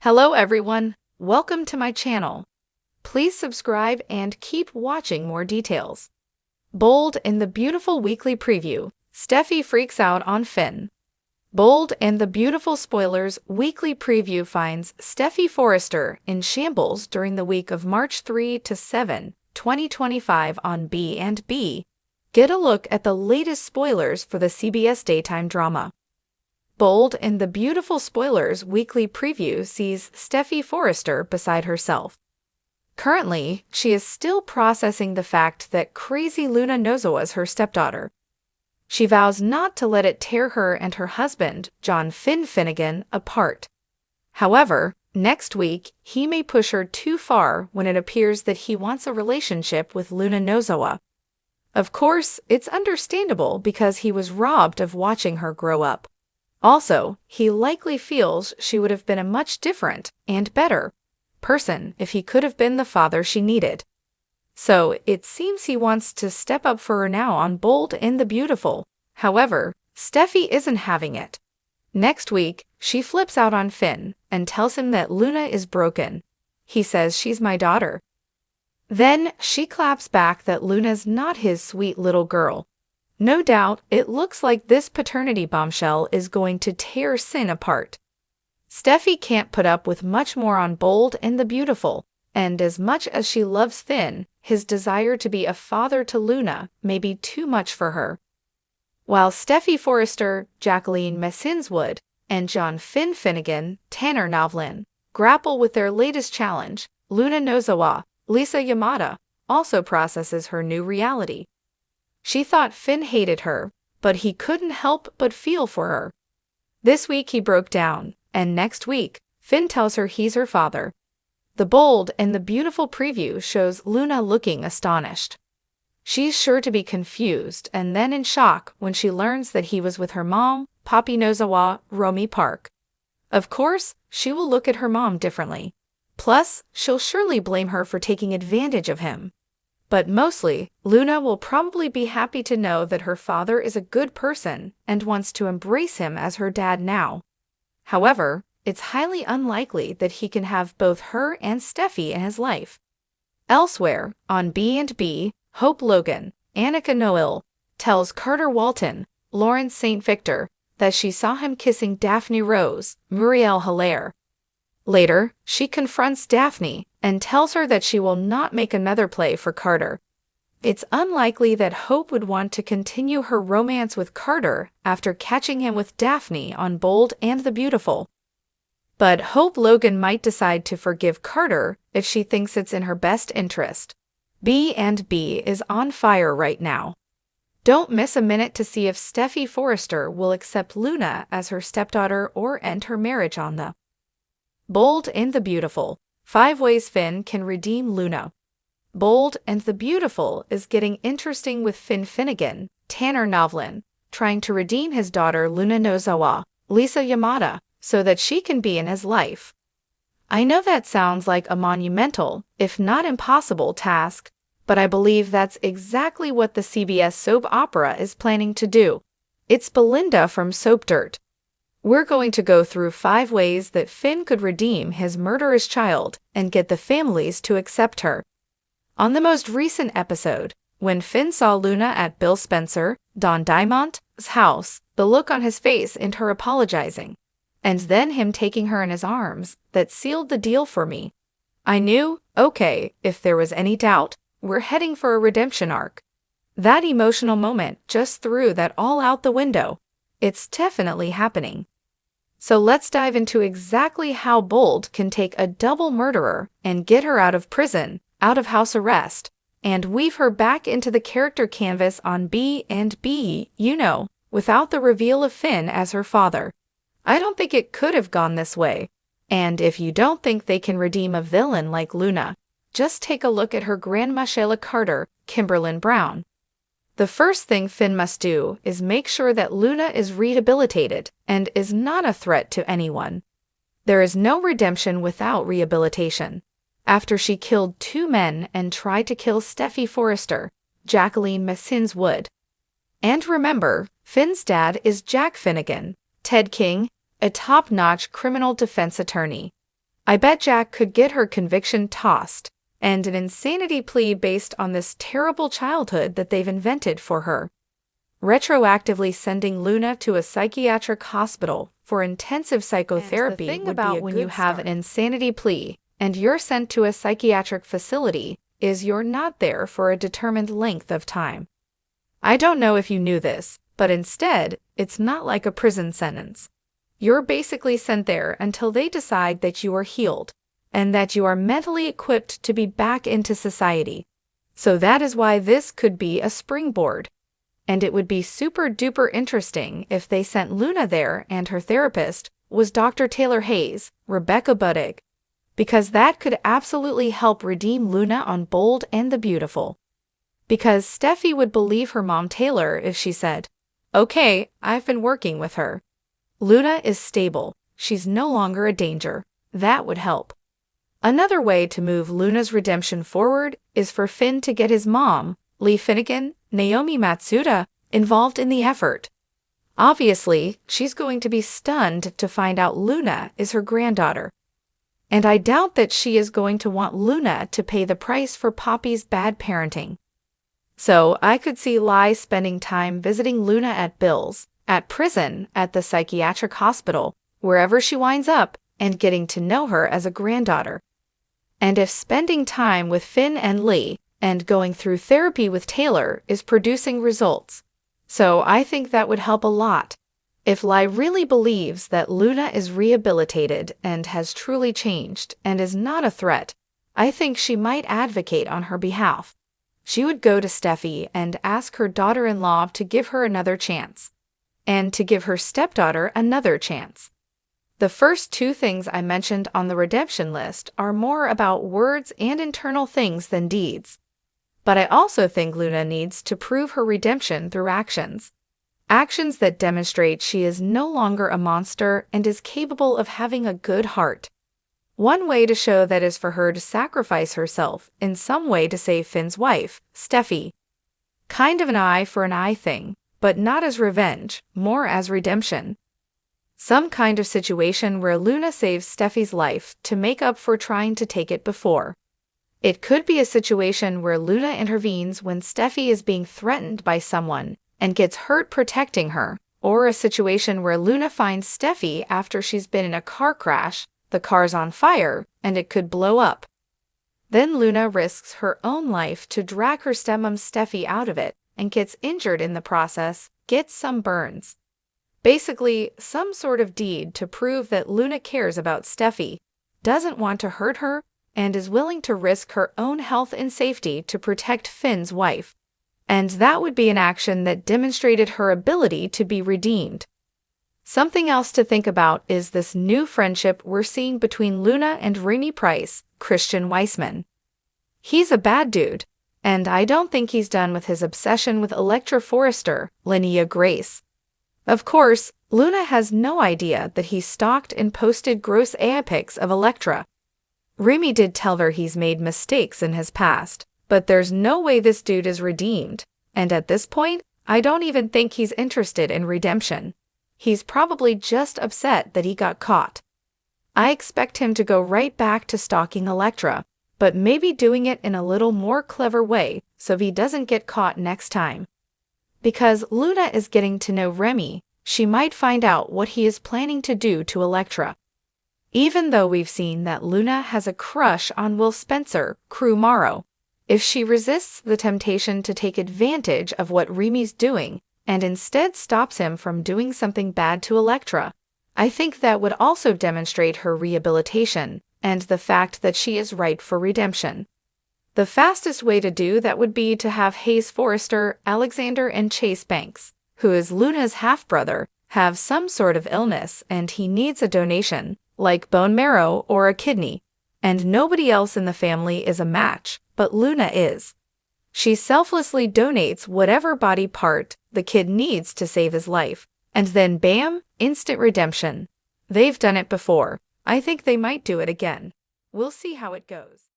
Hello everyone, welcome to my channel. Please subscribe and keep watching more details. Bold in the beautiful weekly preview, Steffy freaks out on Finn. Bold and the beautiful spoilers weekly preview finds Steffy Forrester in shambles during the week of March 3 to 7, 2025 on B&B. Get a look at the latest spoilers for the CBS daytime drama. Bold and the beautiful spoilers weekly preview sees Steffy Forrester beside herself. Currently, she is still processing the fact that crazy Luna Nozowa's her stepdaughter. She vows not to let it tear her and her husband, John Finn Finnegan, apart. However, next week, he may push her too far when it appears that he wants a relationship with Luna Nozowa. Of course, it's understandable because he was robbed of watching her grow up. Also, he likely feels she would have been a much different and better person if he could have been the father she needed. So, it seems he wants to step up for her now on Bold and the Beautiful. However, Steffy isn't having it. Next week, she flips out on Finn and tells him that Luna is broken. He says she's my daughter. Then, she claps back that Luna's not his sweet little girl. No doubt, it looks like this paternity bombshell is going to tear Sin apart. Steffy can't put up with much more on Bold and the Beautiful, and as much as she loves Finn, his desire to be a father to Luna may be too much for her. While Steffy Forrester, Jacqueline Messinswood, and John Finn Finnegan, Tanner Novlin, grapple with their latest challenge, Luna Nozowa, Lisa Yamada, also processes her new reality. She thought Finn hated her, but he couldn't help but feel for her. This week he broke down, and next week, Finn tells her he's her father. The Bold and the Beautiful preview shows Luna looking astonished. She's sure to be confused and then in shock when she learns that he was with her mom, Poppy Nozowa, Romy Park. Of course, she will look at her mom differently. Plus, she'll surely blame her for taking advantage of him. But mostly, Luna will probably be happy to know that her father is a good person and wants to embrace him as her dad now. However, it's highly unlikely that he can have both her and Steffy in his life. Elsewhere, on B&B, Hope Logan, Annika Noel, tells Carter Walton, Lawrence St. Victor, that she saw him kissing Daphne Rose, Muriel Hilaire. Later, she confronts Daphne and tells her that she will not make another play for Carter. It's unlikely that Hope would want to continue her romance with Carter after catching him with Daphne on Bold and the Beautiful. But Hope Logan might decide to forgive Carter if she thinks it's in her best interest. B&B is on fire right now. Don't miss a minute to see if Steffy Forrester will accept Luna as her stepdaughter or end her marriage on the Bold and the Beautiful. 5 ways Finn can redeem Luna. Bold and the Beautiful is getting interesting with Finn Finnegan, Tanner Novlin, trying to redeem his daughter Luna Nozowa, Lisa Yamada, so that she can be in his life. I know that sounds like a monumental, if not impossible, task, but I believe that's exactly what the CBS soap opera is planning to do. It's Belinda from Soap Dirt. We're going to go through 5 ways that Finn could redeem his murderous child and get the families to accept her. On the most recent episode, when Finn saw Luna at Bill Spencer, Don Diamond's house, the look on his face and her apologizing, and then him taking her in his arms, that sealed the deal for me. I knew, okay, if there was any doubt, we're heading for a redemption arc. That emotional moment just threw that all out the window. It's definitely happening. So let's dive into exactly how Bold can take a double murderer and get her out of prison, out of house arrest, and weave her back into the character canvas on B&B, without the reveal of Finn as her father. I don't think it could have gone this way. And if you don't think they can redeem a villain like Luna, just take a look at her grandma Sheila Carter, Kimberlyn Brown. The first thing Finn must do is make sure that Luna is rehabilitated and is not a threat to anyone. There is no redemption without rehabilitation. After she killed 2 men and tried to kill Steffy Forrester, Jacqueline Messinswood. And remember, Finn's dad is Jack Finnegan, Ted King, a top-notch criminal defense attorney. I bet Jack could get her conviction tossed, and an insanity plea based on this terrible childhood that they've invented for her. Retroactively sending Luna to a psychiatric hospital for intensive psychotherapy would be a when you have an insanity plea and you're sent to a psychiatric facility is you're not there for a determined length of time. I don't know if you knew this, but instead, it's not like a prison sentence. You're basically sent there until they decide that you are healed and that you are mentally equipped to be back into society. So that is why this could be a springboard. And it would be super duper interesting if they sent Luna there and her therapist was Dr. Taylor Hayes, Rebecca Budig, because that could absolutely help redeem Luna on Bold and the Beautiful. Because Steffy would believe her mom Taylor if she said, "Okay, I've been working with her. Luna is stable. She's no longer a danger." That would help. Another way to move Luna's redemption forward is for Finn to get his mom, Lee Finnegan, Naomi Matsuda, involved in the effort. Obviously, she's going to be stunned to find out Luna is her granddaughter. And I doubt that she is going to want Luna to pay the price for Poppy's bad parenting. So I could see Lai spending time visiting Luna at Bill's, at prison, at the psychiatric hospital, wherever she winds up, and getting to know her as a granddaughter. And if spending time with Finn and Lee, and going through therapy with Taylor is producing results. So I think that would help a lot. If Lai really believes that Luna is rehabilitated and has truly changed and is not a threat, I think she might advocate on her behalf. She would go to Steffy and ask her daughter-in-law to give her another chance, and to give her stepdaughter another chance. The first two things I mentioned on the redemption list are more about words and internal things than deeds. But I also think Luna needs to prove her redemption through actions. Actions that demonstrate she is no longer a monster and is capable of having a good heart. One way to show that is for her to sacrifice herself in some way to save Finn's wife, Steffy. Kind of an eye for an eye thing, but not as revenge, more as redemption. Some kind of situation where Luna saves Steffy's life to make up for trying to take it before. It could be a situation where Luna intervenes when Steffy is being threatened by someone and gets hurt protecting her, or a situation where Luna finds Steffy after she's been in a car crash, the car's on fire, and it could blow up. Then Luna risks her own life to drag her stepmom Steffy out of it and gets injured in the process, gets some burns. Basically, some sort of deed to prove that Luna cares about Steffy, doesn't want to hurt her, and is willing to risk her own health and safety to protect Finn's wife. And that would be an action that demonstrated her ability to be redeemed. Something else to think about is this new friendship we're seeing between Luna and Remy Price, Christian Weissman. He's a bad dude, and I don't think he's done with his obsession with Electra Forrester, Linnea Grace. Of course, Luna has no idea that he stalked and posted gross AI pics of Electra. Remy did tell her he's made mistakes in his past, but there's no way this dude is redeemed, and at this point, I don't even think he's interested in redemption. He's probably just upset that he got caught. I expect him to go right back to stalking Electra, but maybe doing it in a little more clever way so he doesn't get caught next time. Because Luna is getting to know Remy, she might find out what he is planning to do to Electra. Even though we've seen that Luna has a crush on Will Spencer, Crew Morrow, if she resists the temptation to take advantage of what Remy's doing and instead stops him from doing something bad to Electra, I think that would also demonstrate her rehabilitation and the fact that she is ripe for redemption. The fastest way to do that would be to have Hayes Forrester, Alexander, and Chase Banks, who is Luna's half-brother, have some sort of illness and he needs a donation, like bone marrow or a kidney, and nobody else in the family is a match, but Luna is. She selflessly donates whatever body part the kid needs to save his life, and then bam, instant redemption. They've done it before. I think they might do it again. We'll see how it goes.